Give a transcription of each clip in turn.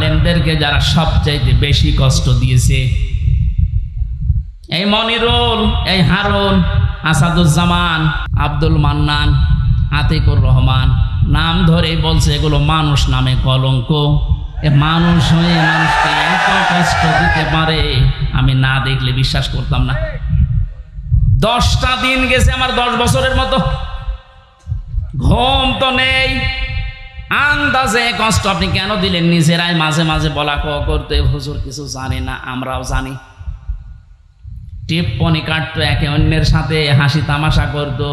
আলেমদেরকে যারা সবচাইতে বেশি কষ্ট দিয়েছে, এই মনিরুল, এই হারুন, আসাদুজ্জামান, আব্দুল মান্নান, আতিকুর রহমান, নাম ধরে বলছে এগুলো মানুষ নামে কলঙ্ক। এ মানুষ হয়ে মানুষকে এত কষ্ট দিতে পারে আমি না দেখলে বিশ্বাস করতাম না। 10টা দিন গেছে আমার 10 বছরের মতো, ঘুম তো নেই। আন্দাজে কষ্ট আপনি কেন দিলেন? নিজেরাই মাঝে মাঝে বলা করতে, হুজুর কিছু জানে না, আমরাও জানি। টিপ্পনি কাটতো, একে অন্যের সাথে হাসি তামাশা করতো।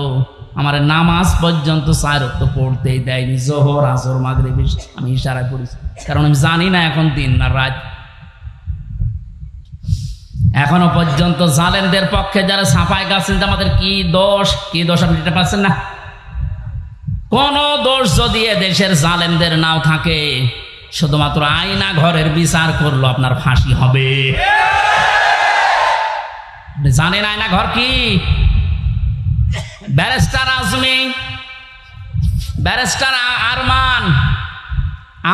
আমার নামাজ পর্যন্ত 4 ওয়াক্ত পড়তেই দেয়নি, জোহর, আসর, মাগরিব আমি ইশারায় পড়েছি, কারণ আমি জানি না এখন দিন না রাত। এখনো পর্যন্ত জালেমদের পক্ষে যারা সাফাই গাছেন আমাদের কি দোষ আপনি এটা পাচ্ছেন না? কোন দোষ যদি দেশের জালেমদের নাও থাকে, শুধুমাত্র আয়না ঘরের বিচার করলো আপনার ফাঁসি হবে। জানেন আয়না ঘর কি? ব্যারিস্টার আজমি, ব্যারিস্টার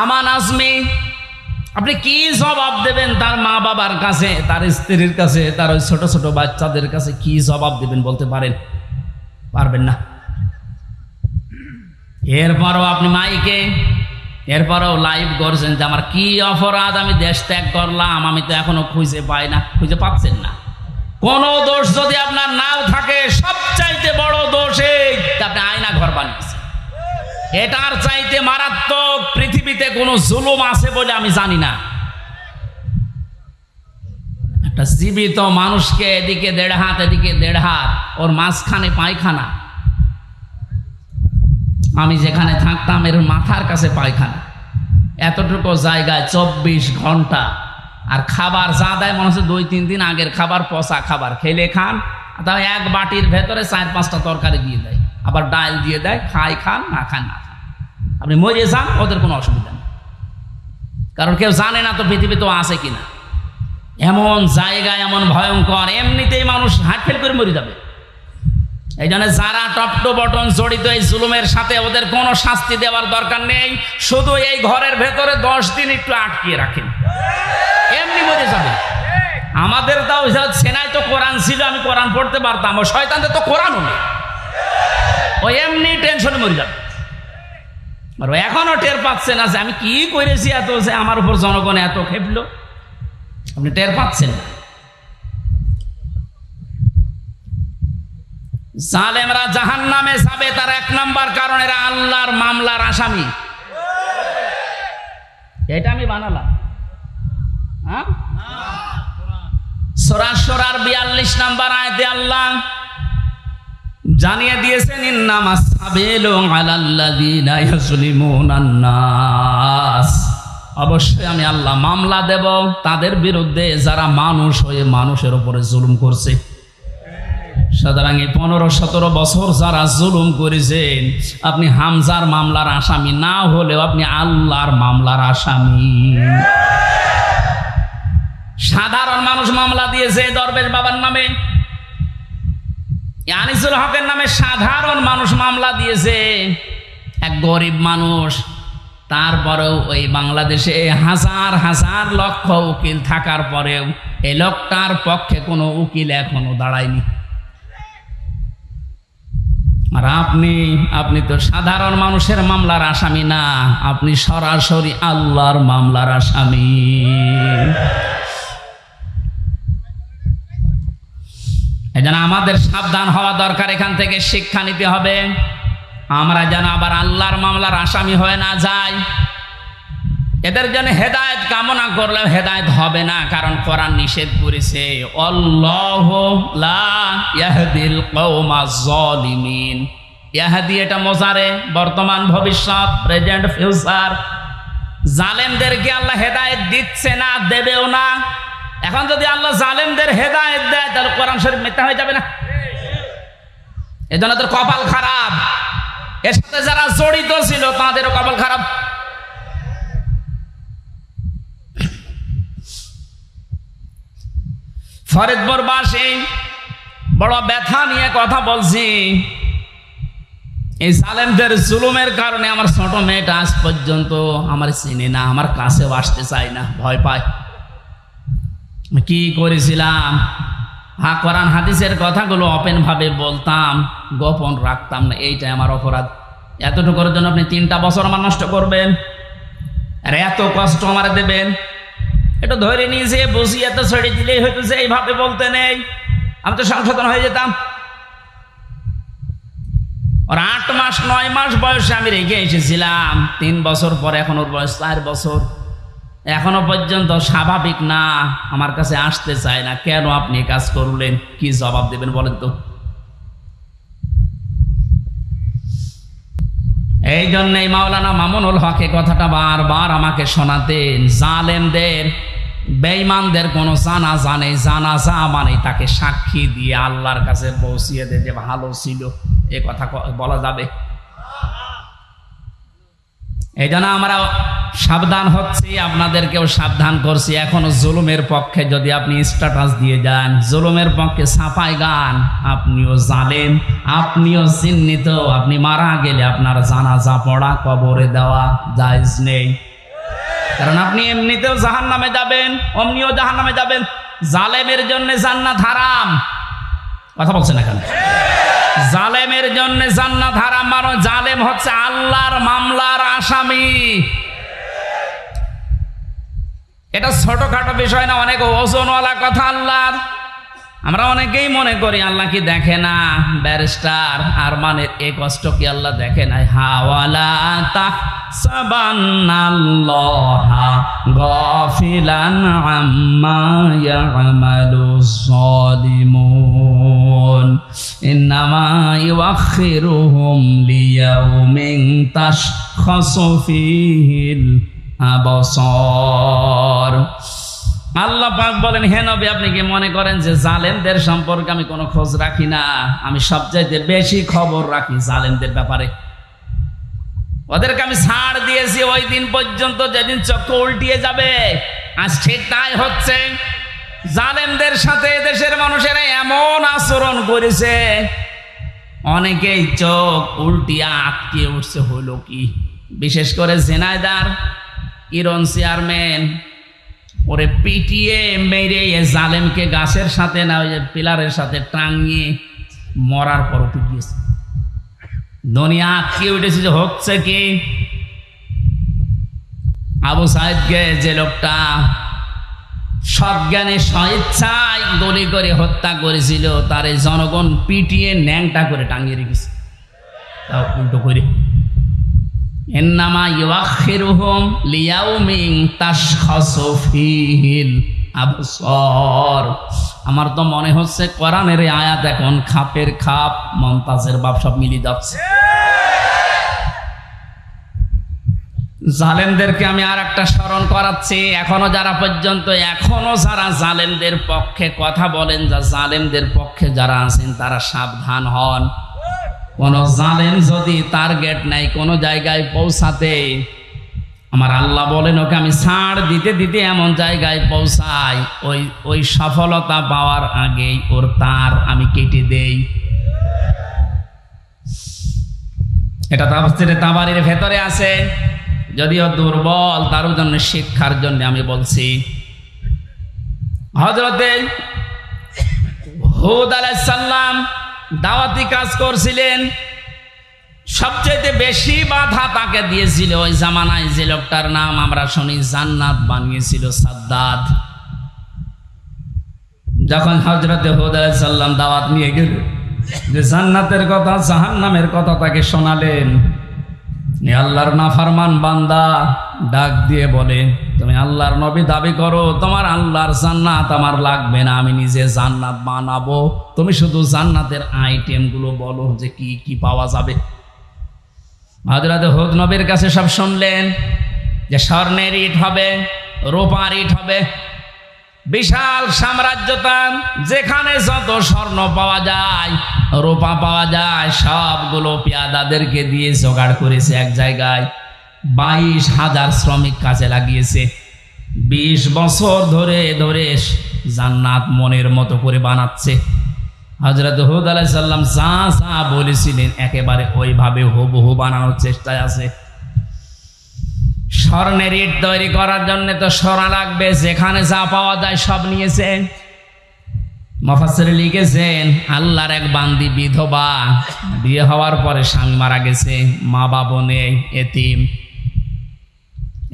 আমান আজমি, আপনি কি জবাব দেবেন তার মা বাবার কাছে, তার স্ত্রীর কাছে, তার ওই ছোট ছোট বাচ্চাদের কাছে কি জবাব দেবেন বলতে পারেন? পারবেন না। এরপরও আপনি মাইকে, এরপরও লাইভ করছেন যে আমার কি অপরাধ, আমি দেশ ত্যাগ করলাম, আমি তো এখনো খুঁজে পাই না। খুঁজে পাচ্ছেন না। কোন দোষ যদি আপনার নাও থাকে, সবচাইতে বড় দোষ এই আপনি আয়না ঘর বানিয়েছেন। এটার চাইতে মারাত্মক পৃথিবীতে কোনো জুলুম আছে বলে আমি জানি না। একটা জীবিত মানুষকে এদিকে 1.5 হাত, এদিকে 1.5 হাত, ওর মাঝখানে পায়খানা। আমি যেখানে থাকতাম এর মাথার কাছে পায়খানা, এতটুকু জায়গায় 24 ঘন্টা। আর খাবার যা দেয় মনে হচ্ছে 2-3 দিন আগের খাবার, পচা খাবার। খেলে খান, তাও এক বাটির ভেতরে 4-5টা তরকারি দিয়ে দেয়, আবার ডাল দিয়ে দেয়, খান, না খান না খান, আপনি মরে যান, ওদের কোনো অসুবিধা নেই। কারণ কেউ জানে না তো পৃথিবীতে আছে কিনা। এমন জায়গায় এমন ভয়ঙ্কর, এমনিতেই মানুষ হার্ট ফেল করে মরে যাবে। এই জন্য যারা টপ টু বটন জড়িত এই জুলুমের সাথে, ওদের কোনো শাস্তি দেওয়ার দরকার নেই। শুধু এই ঘরের ভেতরে 10 দিন একটু আটকিয়ে রাখেন, এমনি মরে যাবে। আমাদের তাও সেনায় তো কোরআন ছিল, আমি কোরআন পড়তে পারতাম। ও শয়তানদের তো কোরআনও নেই, ও এমনি টেনশনে মরে যাবে। আর এখনো টের পাচ্ছেন না যে আমি কি করেছি, এত যে আমার উপর জনগণ এত খেপলো, আপনি টের পাচ্ছেন না। জালেমরা জাহান্নামে যাবে, তার 1 নাম্বার কারণ এরা আল্লাহর মামলার আসামি। এটা আমি বানালাম। সূরা শুরার 42 নাম্বার আয়াতে আল্লাহ জানিয়ে দিয়েছেন, ইন্নামাস সাবিলু আলাল্লাযিনা ইয়াজলিমুনান নাস। অবশ্যই আমি আল্লাহ মামলা দেব তাদের বিরুদ্ধে যারা মানুষ হয়ে মানুষের উপরে জুলুম করছে। সুতরাং এই 15-17 বছর যারা জুলুম করেছেন, আপনি হামজার মামলার আসামি না হলেও আপনি আল্লাহর মামলার আসামি। সাধারণ মানুষ মামলা দিয়েছে দরবেশ বাবার নামে, আনিসুল হকের নামে সাধারণ মানুষ মামলা দিয়েছে, এক গরিব মানুষ। তারপরেও ওই বাংলাদেশে হাজার হাজার লক্ষ উকিল থাকার পরেও এই লোকটার পক্ষে কোনো উকিল এখনো দাঁড়ায়নি। আর আপনি তো সাধারণ মানুষের মামলার আসামি না, আপনি সরাসরি আল্লাহর মামলার আসামি। এই জন্য আমাদের সাবধান হওয়া দরকার, এখান থেকে শিক্ষা নিতে হবে। আমরা যেন আবার আল্লাহর মামলার আসামি হয়ে না যাই। এদের জন্য হেদায়েত কামনা করলেও হেদায়েত হবে না, কারণ কোরআন নিষেধ করেছে, আল্লাহু লা ইয়াহদিল কওমাজ জালিমিন। ইয়াহদি এটা মোজারে, বর্তমান ভবিষ্যৎ, প্রেজেন্ট ফিউচার। জালেমদেরকে আল্লাহ হেদায়েত দিচ্ছে না, দেবেও না। এখন যদি আল্লাহ জালেমদের হেদায়েত দেয় তাহলে কোরআন শরীফ মিথ্যা হয়ে যাবে না? এজন্য তোর কপাল খারাপ, এর সাথে যারা জড়িত ছিল তাদেরও কপাল খারাপ। ফরিদপুরবাসী বড় ব্যথা নিয়ে কথা বলছি। এই জালেমদের জুলুমের কারণে আমার ছোট মেয়েটা আজ পর্যন্ত আমার চিনে না, আমার কাছেও আসতে চায় না, ভয় পায়। কি করেছিলাম? কোরআন হাদিসের কথাগুলো ওপেন ভাবে বলতাম, গোপন রাখতাম না, এইটাই আমার অপরাধ। এতটুকুর জন্য আপনি 3টা বছর আমার নষ্ট করবেন আর এত কষ্ট আমার দেবেন? এটা ধরে নিয়েছে বসিয়ে এত ছেড়ে দিলেই হয়তো যে এইভাবে বলতে নেই, আমি তো সংশোধন হয়ে যেতাম। ওর 8 মাস 9 মাস বয়সে আমি রেখে এসেছিলাম, 3 বছর পরে এখন ওর বয়স 4 বছর, এখনো পর্যন্ত স্বাভাবিক না, আমার কাছে আসতে চায় না। কেন আপনি কাজ করলেন? কি জবাব দেবেন বলেন তো? এই জন্যই মাওলানা মামুনুল হক কথাটা বারবার আমাকে শোনাতেন, জালেমদের বেঈমানদের কোনো জানাজা নেই, জানাজা মানে তাকে সাক্ষী দিয়ে আল্লাহর কাছে পৌঁছিয়ে দে যে ভালো ছিল, এ কথা বলা যাবে? এই জন্য আমরা সাবধান হচ্ছি, আপনাদেরকেও সাবধান করছি। এখনো জুলুমের পক্ষে যদি আপনি স্ট্যাটাস দিয়ে যান, জুলুমের পক্ষে ছাপাই গান, আপনিও জালেম, আপনিও চিহ্নিত। আপনি মারা গেলে আপনার জানাজা পড়া, কবরে দেওয়া জায়েজ নেই, কারণ আপনি এমনিতেও জাহান্নামে যাবেন, অমনিও জাহান্নামে যাবেন। জালেমের জন্য জান্নাত হারাম। কথা বলছেন এখানে? জালেমের জন্য জান্নাত হারাম, মানে জালেম হচ্ছে আল্লাহর মামলার আসামি। এটা ছোটখাটো বিষয় না, অনেক ওজনওয়ালা কথা আল্লাহর। আমরা অনেকেই মনে করি আল্লাহ কি দেখে না, ব্যারিস্টার আর মানে এই কষ্ট কি আল্লাহ দেখে নাই? হাওয়ালা তাহসাবান্নাল্লাহা গাফিলান আম্মা ইয়ামালুজ যালিমুন, ইন্নামা ইউআখিরুহুম লিয়াউমিন তাশখাসু ফীহিল আবসার। আল্লাহ পাক বলেন, হে নবী, আপনি কি মনে করেন যে জালেমদের সম্পর্কে আমি কোনো খোঁজ রাখি না? আমি সবচাইতে বেশি খবর রাখি জালেমদের ব্যাপারে। ওদেরকে আমি ছাড় দিয়েছি ওই দিন পর্যন্ত যেদিন চক্ষু উল্টিয়ে যাবে। আজ ঠিক তাই হচ্ছে। জালেমদের সাথে দেশের মানুষেরা এমন আচরণ করেছে, অনেকেই চোখ উল্টিয়ে আটকে উঠছে। হলো কি? বিশেষ করে ঝিনাইদহ ইরন চেয়ারম্যান, ওরে পিটিয়ে মেরে জালেমকে গাছের সাথে না, ওই পিলারের সাথে টাঙিয়ে মরার পর পিটিয়েছে। দুনিয়া আটকে উঠেছে যে হচ্ছে কি? আবু সাইদকে যে লোকটা সজ্ঞানে স্বেচ্ছায় গুলি করে হত্যা করেছিল, তার এই জনগণ পিটিয়ে ন্যাংটা করে টাঙিয়ে রেখেছে, তাও উল্টো করে। ইন্নামা ইউআখিরুহুম লিয়াউমিন তাশখাসু ফীহিল আবসার। আমার তো মনে হচ্ছে কোরআনের এই আয়াত এখন খাপের খাপ, মমতাজের বাপ সব মিলিয়ে যাচ্ছে। জালেমদেরকে আমি আর একটা স্মরণ করাচ্ছি, এখনো যারা জালেমদের পক্ষে কথা বলেন, যা জালেমদের পক্ষে যারা আছেন তারা সাবধান হন। কোন জালেম যদি টার্গেট নাই কোনো জায়গায় পৌঁছাতে, আমার আল্লাহ বলেন ওকে আমি ছাড় দিতে দিতে এমন জায়গায় পৌঁছাই, ওই সফলতা পাওয়ার আগেই ওর তার আমি কেটে দেই। এটা তাফসীরে তাবারীর ভেতরে আছে, যদিও দুর্বল, তার জন্য শিক্ষার জন্য আমি বলছি। হযরতে হুদ আলাইহিস সালাম দাওয়াতি কাজ করছিলেন, সবচেয়ে বেশি বাধা তাকে দিয়েছিল ওই জামানায় যে লোকটার নাম আমরা শুনি জান্নাত বানিয়েছিল, সাদ্দাদ। যখন হযরতে হুদ আলাইহিস সালাম দাওয়াত নিয়ে গেল, যে জান্নাতের কথা জাহান্নামের কথা তাকে শোনালেন, আল্লাহর নাফরমান বান্দা ডাক দিয়ে বলে, তুমি আল্লাহর নবী দাবি করো, তোমার আল্লাহর জান্নাত আমার লাগবে না, আমি নিজে জান্নাত বানাবো, তুমি শুধু জান্নাতের আইটেমগুলো বলো যে কি কি পাওয়া যাবে। হযরত হুদ নবীর কাছে সব শুনলেন যে স্বর্ণের ইট হবে, রূপার ইট হবে, বিশাল সাম্রাজ্য তার, যেখানে যত স্বর্ণ পাওয়া যায়, রূপা পাওয়া যায়, সবগুলো পেয়াদাদেরকে দিয়ে জোগাড় করেছে এক জায়গায়। 22,000 শ্রমিক কাজে লাগিয়েছে। 20 বছর ধরে ধরে জান্নাত মনের মতো করে বানাচ্ছে। হযরত হুদ আলাইহিস সালাম যা যা বলেছিলেন একেবারে ওইভাবে হুবহু বানানোর চেষ্টায় আছে। স্বর্ণের ইট তৈরি করার জন্য তো সোনা লাগবে, যেখানে যা পাওয়া যায় সব নিয়েছে। মুফাসসিরে লিখেছেন আল্লাহর এক বান্দি বিধবা, বিয়ে হওয়ার পরে স্বামী মারা গেছে, মা বাবা নেই, এতিম।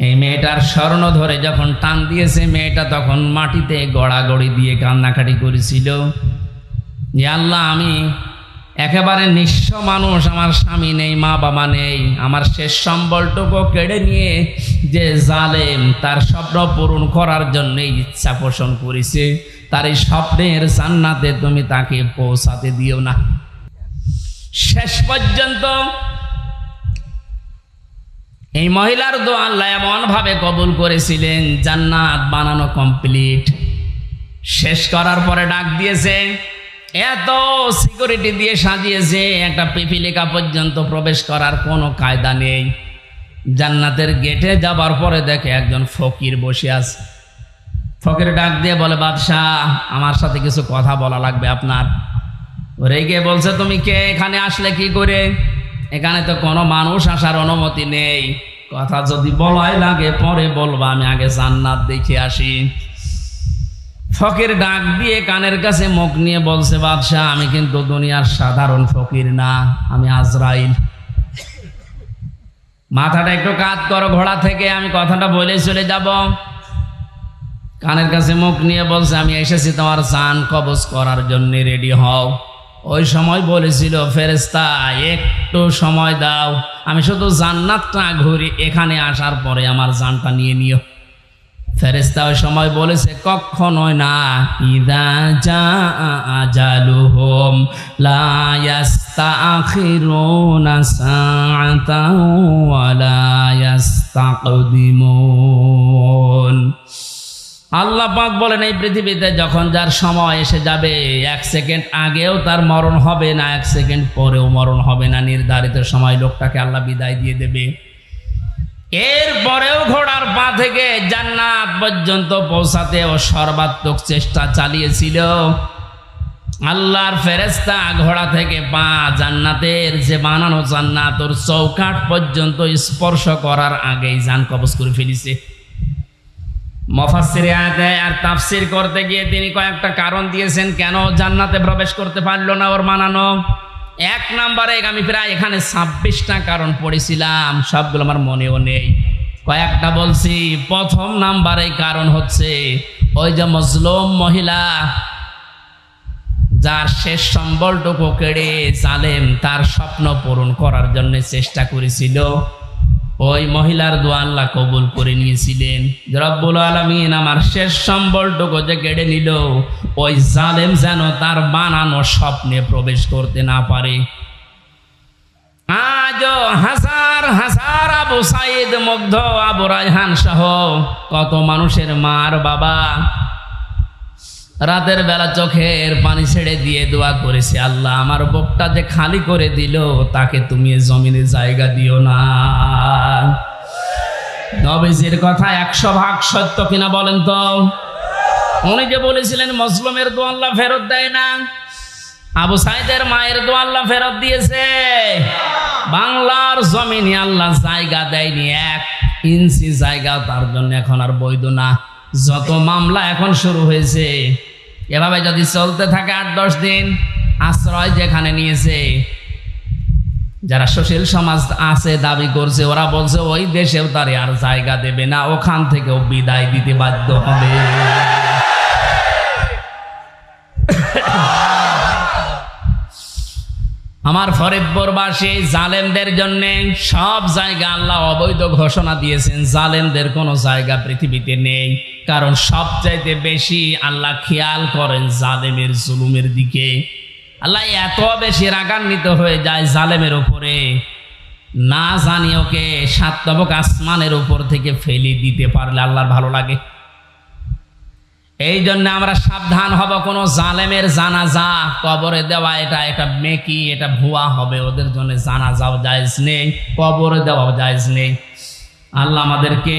এই মেয়েটার স্বর্ণ ধরে যখন টান দিয়েছে, মেয়েটা তখন মাটিতে গড়াগড়ি দিয়ে কান্নাকাটি করেছিল যে আল্লাহ, আমি একেবারে নিঃস্ব মানুষ, আমার স্বামী নেই, মা বাবা নেই, আমার শেষ সম্বলটুকু কেড়ে নিয়ে যে জালেম তার স্বপ্ন পূরণ করার জন্য ইচ্ছা পোষণ করেছে, তার এই স্বপ্নের জান্নাতে তুমি তাকে পৌঁছাতে দিও না। শেষ পর্যন্ত এই মহিলার দোয়া আল্লাহ এমন ভাবে কবুল করেছিলেন, জান্নাত বানানো কমপ্লিট। শেষ করার পরে ডাক দিয়েছে, এত সিকিউরিটি দিয়ে সাজিয়েছে, একটা পিপিলিকা পর্যন্ত প্রবেশ করার কোনো কায়দা নেই। জান্নাতের গেটে যাবার পরে দেখে একজন ফকির বসে আছে। ফকির ডাক দিয়ে বলে, বাদশাহ, আমার সাথে কিছু কথা বলা লাগবে আপনার। রেগে বলছে, তুমি কে, এখানে আসলে কি করে? এখানে তো কোনো মানুষ আসার অনুমতি নেই, কথা যদি বলাই লাগে পরে বলবা, আমি আগে জান্নাত দেখে আসি। ফকির ডাক দিয়ে কানের কাছে মুখ নিয়ে বলছে, বাদশাহ, আমি কিন্তু দুনিয়ার সাধারণ ফকির না, আমি আজরাইল। মাথাটা একটু কাত করো ঘোড়া থেকে, আমি কথাটা বলে চলে যাব। কানের কাছে মুখ নিয়ে বলছে, আমি এসেছি তোমার জান কবজ করার জন্য, রেডি হও। ওই সময় বলেছিল ফেরেশতা, একটু সময় দাও, আমি শুধু জান্নাতটা ঘুরি, এখানে আসার পরে আমার জানটা নিয়ে নিও। ফেরেশতা ওই সময় বলেছে, কখনোই না। ইযা জাআ আজালুহুম লা ইস্তাখিরুনা সাআতাও ওয়া লা ইস্তাকদিমুন। আল্লাহ পাক বলেন, এই পৃথিবীতে যখন যার সময় এসে যাবে, 1 সেকেন্ড আগেও তার মরণ হবে না, 1 সেকেন্ড পরেও মরণ হবে না। নির্ধারিত সময় লোকটাকে আল্লাহ বিদায় দিয়ে দেবে। এরপরেও ঘোড়ার পা থেকে জান্নাত পর্যন্ত পৌঁছাতে ও সর্বাত্মক চেষ্টা চালিয়েছিল। আল্লাহর ফেরেশতা ঘোড়া থেকে পা জান্নাতের যে বানানো জান্নাত ওর চৌকাঠ পর্যন্ত স্পর্শ করার আগেই জান কবজ করে ফেলেছে। মুফাসসিরে আয়াতে আর তাফসীর করতে গিয়ে তিনি কয়েকটা কারণ দিয়েছেন কেন জান্নাতে প্রবেশ করতে পারলো না ওর বানানো। 1 নম্বরে আমি প্রায় এখানে 26টা কারণ পড়েছিলাম, সবগুলো আমার মনেও নেই, কয়েকটা বলছি। প্রথম নাম্বারে কারণ হচ্ছে ওই যে মজলুম মহিলা, যার শেষ সম্বলটুকু কেড়ে জালেম তার স্বপ্ন পূরণ করার জন্য চেষ্টা করেছিল, ওই মহিলার দোয়া আল্লাহ কবুল করে নিয়েছিলেন। রব্বুল আলামিন আমার শেষ সম্বলটুকু যে কেড়ে নিল, ওই জালেম যেন তার বানানো স্বপ্নে প্রবেশ করতে না পারে। আজও হাজার হাজার আবু সাইদ মুগ্ধ, আবু রায়হান সহ কত মানুষের মার বাবা রাতের বেলা চোখের পানি ছেড়ে দিয়ে দোয়া করেছে, আল্লাহ আমার বুকটা যে খালি করে দিল, তাকে তুমি জমিনে জায়গা দিও না। নবীজির কথা 100 ভাগ সত্য কিনা বলেন তো? উনি যে বলেছিলেন মজলুমের দোয়া আল্লাহ ফেরত দেয় না, আবু সাইদের মায়ের দোয়া আল্লাহ ফেরত দিয়েছে। বাংলার জমিনে আল্লাহ জায়গা দেয়নি, 1 ইঞ্চি জায়গা তার জন্য এখন আর বৈধ না। যত মামলা এখন শুরু হয়েছে, এভাবে যদি চলতে থাকে 8-10 দিন, আশ্রয় যেখানে নিয়েছে, যারা সুশীল সমাজ আছে দাবি করছে, ওরা বলছে ওই দেশেও তারে আর জায়গা দেবে না, ওখান থেকেও বিদায় দিতে বাধ্য হবে। আমার ফরিদপুরবাসী জালেমদের জন্য সব জায়গা আল্লাহ অবৈধ ঘোষণা দিয়েছেন, জালেমদের কোনো জায়গা পৃথিবীতে নেই। কারণ সবচাইতে বেশি আল্লাহ খেয়াল করেন জালেমের জুলুমের দিকে। আল্লাহ এত বেশি রাগান্বিত হয়ে যায় জালেমের উপরে, না জানি ওকে 7 তবক আসমানের উপর থেকে ফেলে দিতে পারলে আল্লাহর ভালো লাগে। এই জন্য আমরা সাবধান হব, কোনো জালেমের জানাজা কবরে দেওয়া এটা মেকি, এটা ভুয়া হবে। ওদের জন্য জানাজাও জায়েজ নেই, কবরে দেওয়াও জায়েজ নেই। আল্লাহ আমাদেরকে